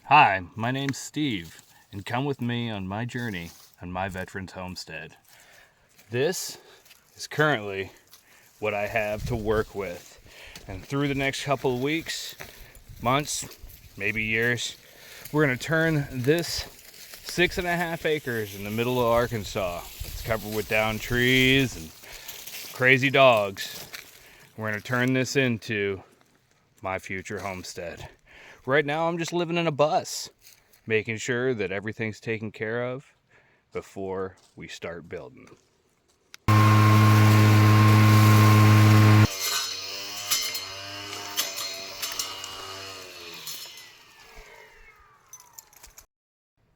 Hi, my name's Steve, and come with me on my journey on my veteran's homestead. This is currently what I have to work with, and through the next couple of weeks, months, maybe years, we're going to turn this 6.5 acres in the middle of Arkansas. It's covered with downed trees and crazy dogs. We're going to turn this into my future homestead. Right now, I'm just living in a bus, making sure that everything's taken care of before we start building.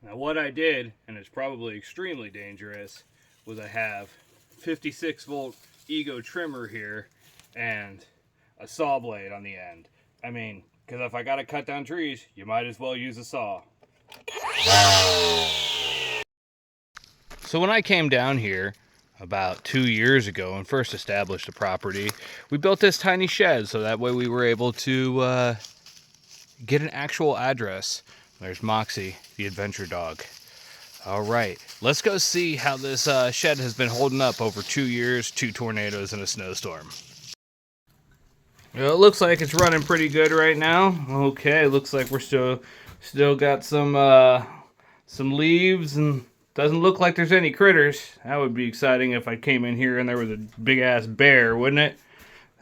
Now, what I did, and it's probably extremely dangerous, was I have 56 volt Ego trimmer here and a saw blade on the end. I mean, because if I gotta cut down trees, you might as well use a saw. So when I came down here about 2 years ago and first established the property, we built this tiny shed so that way we were able to get an actual address. There's Moxie, the adventure dog. All right, let's go see how this shed has been holding up over 2 years, 2 tornadoes, and a snowstorm. Well, it looks like it's running pretty good right now. Okay, looks like we're still got some leaves, and doesn't look like there's any critters. That would be exciting if I came in here and there was a big ass bear, wouldn't it?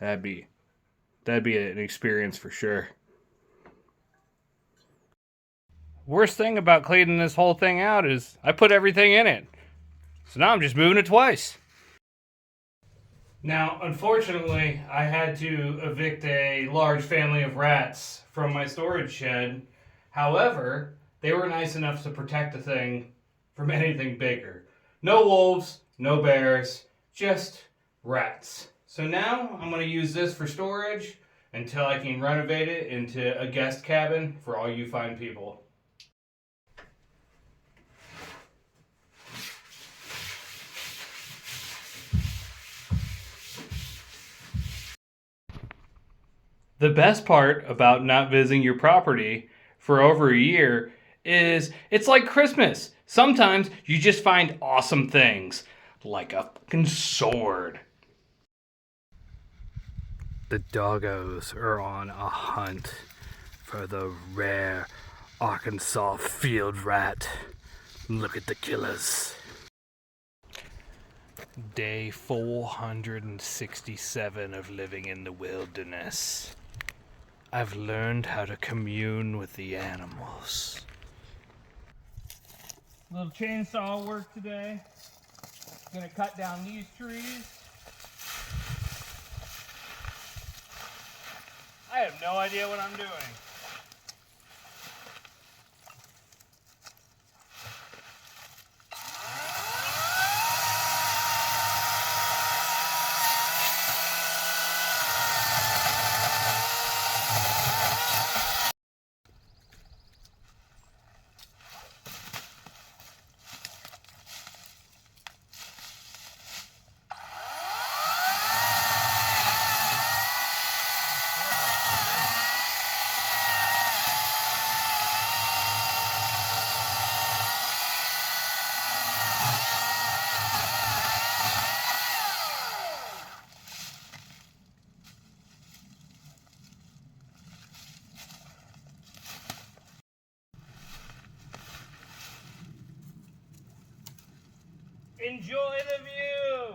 That'd be an experience for sure. Worst thing about cleaning this whole thing out is I put everything in it. So now I'm just moving it twice. Now, unfortunately, I had to evict a large family of rats from my storage shed. However, they were nice enough to protect the thing from anything bigger. No wolves, no bears, just rats. So now I'm going to use this for storage until I can renovate it into a guest cabin for all you fine people. The best part about not visiting your property for over a year is it's like Christmas. Sometimes you just find awesome things, like a fucking sword. The doggos are on a hunt for the rare Arkansas field rat. Look at the killers. Day 467 of living in the wilderness. I've learned how to commune with the animals. A little chainsaw work today. Gonna cut down these trees. I have no idea what I'm doing. Enjoy the view!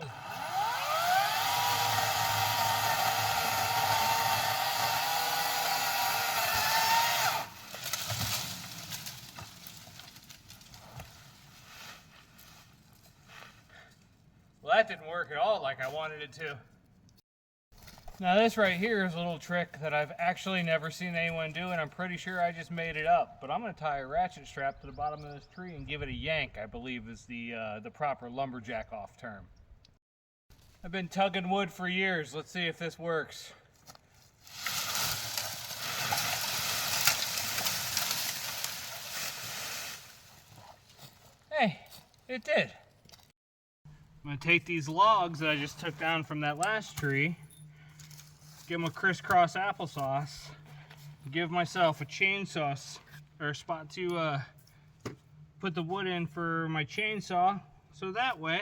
Well, that didn't work at all like I wanted it to. Now this right here is a little trick that I've actually never seen anyone do, and I'm pretty sure I just made it up. But I'm going to tie a ratchet strap to the bottom of this tree and give it a yank, I believe is the proper lumberjack off term. I've been tugging wood for years. Let's see if this works. Hey, it did. I'm going to take these logs that I just took down from that last tree, give them a crisscross applesauce, give myself a chainsaw or a spot to put the wood in for my chainsaw, so that way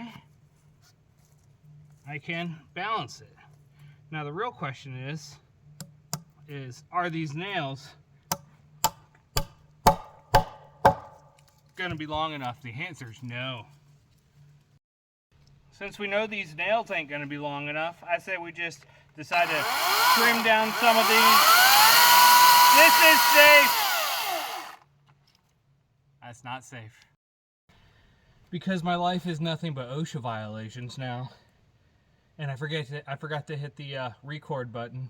I can balance it. Now the real question is are these nails gonna be long enough? The answer is no. Since we know these nails ain't gonna be long enough, I say we just decide to trim down some of these. This is safe. That's not safe. Because my life is nothing but OSHA violations now, and I forgot to hit the record button.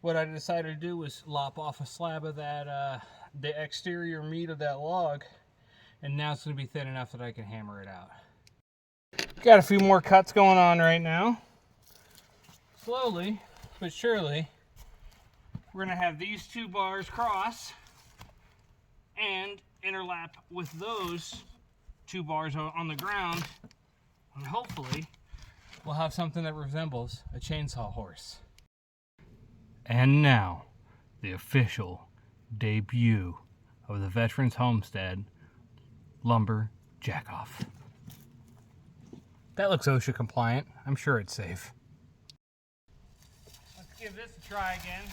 What I decided to do was lop off a slab of that, the exterior meat of that log, and now it's going to be thin enough that I can hammer it out. Got a few more cuts going on right now. Slowly but surely, we're going to have these two bars cross and interlap with those two bars on the ground, and hopefully we'll have something that resembles a chainsaw horse. And now, the official debut of the Veterans Homestead lumber jackoff. That looks OSHA compliant. I'm sure it's safe. Let's give this a try again.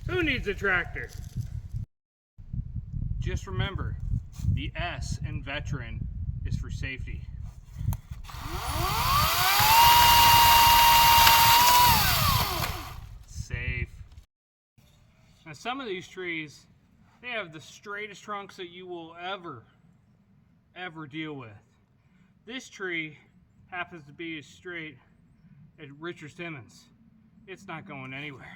Who needs a tractor? Just remember, the S in veteran is for safety. Safe. Now some of these trees, they have the straightest trunks that you will ever deal with. This tree happens to be as straight as Richard Simmons. It's not going anywhere.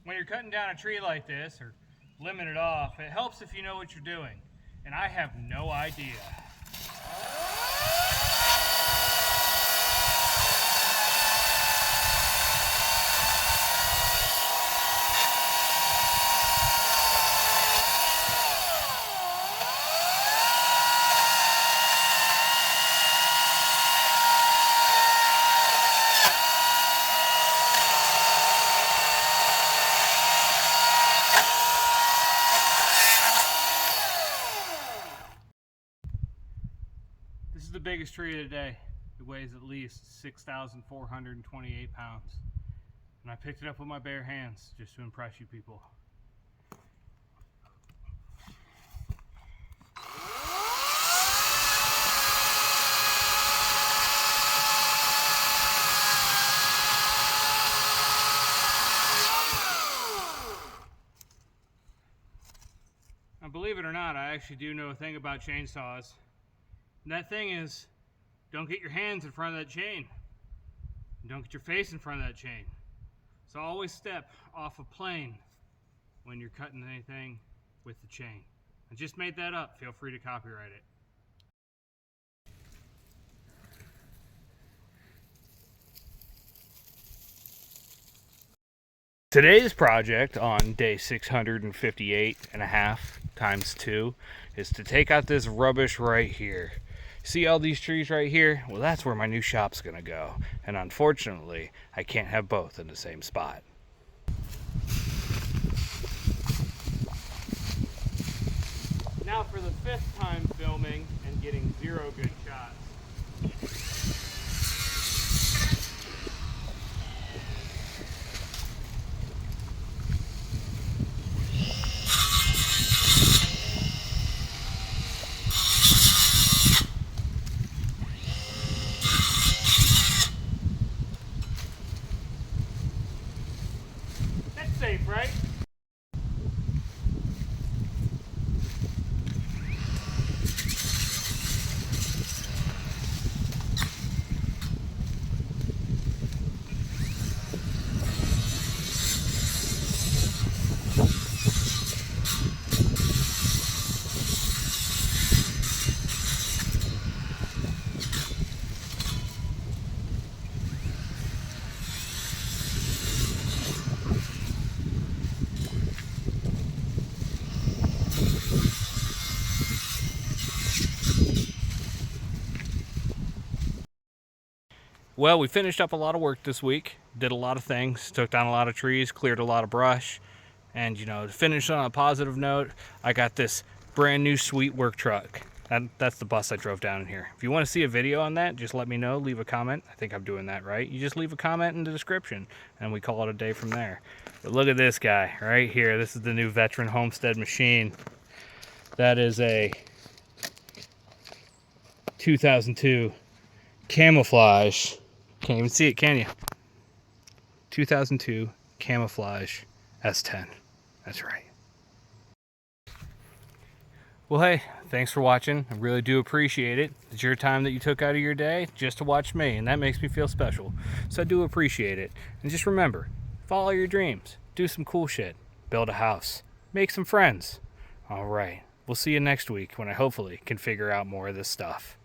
When you're cutting down a tree like this, or limbing it off, it helps if you know what you're doing. And I have no idea. This is the biggest tree of the day. It weighs at least 6,428 pounds. And I picked it up with my bare hands just to impress you people. Now, believe it or not, I actually do know a thing about chainsaws. And that thing is, don't get your hands in front of that chain. Don't get your face in front of that chain. So always step off a plane when you're cutting anything with the chain. I just made that up. Feel free to copyright it. Today's project on day 658 and a half times 2 is to take out this rubbish right here. See all these trees right here? Well, that's where my new shop's gonna go. And unfortunately, I can't have both in the same spot. Now for the 5th time filming and getting 0 good shots. Safe, right? Well, we finished up a lot of work this week, did a lot of things, took down a lot of trees, cleared a lot of brush, and to finish on a positive note, I got this brand new sweet work truck. That's the bus I drove down in here. If you want to see a video on that, just let me know, leave a comment. I think I'm doing that right. You just leave a comment in the description, and we call it a day from there. But look at this guy right here. This is the new Veteran Homestead machine. That is a 2002 Camouflage. Can't even see it, can you? 2002 Camouflage S10. That's right. Well, hey, thanks for watching. I really do appreciate it. It's your time that you took out of your day just to watch me, and that makes me feel special. So I do appreciate it. And just remember, follow your dreams. Do some cool shit. Build a house. Make some friends. All right. We'll see you next week when I hopefully can figure out more of this stuff.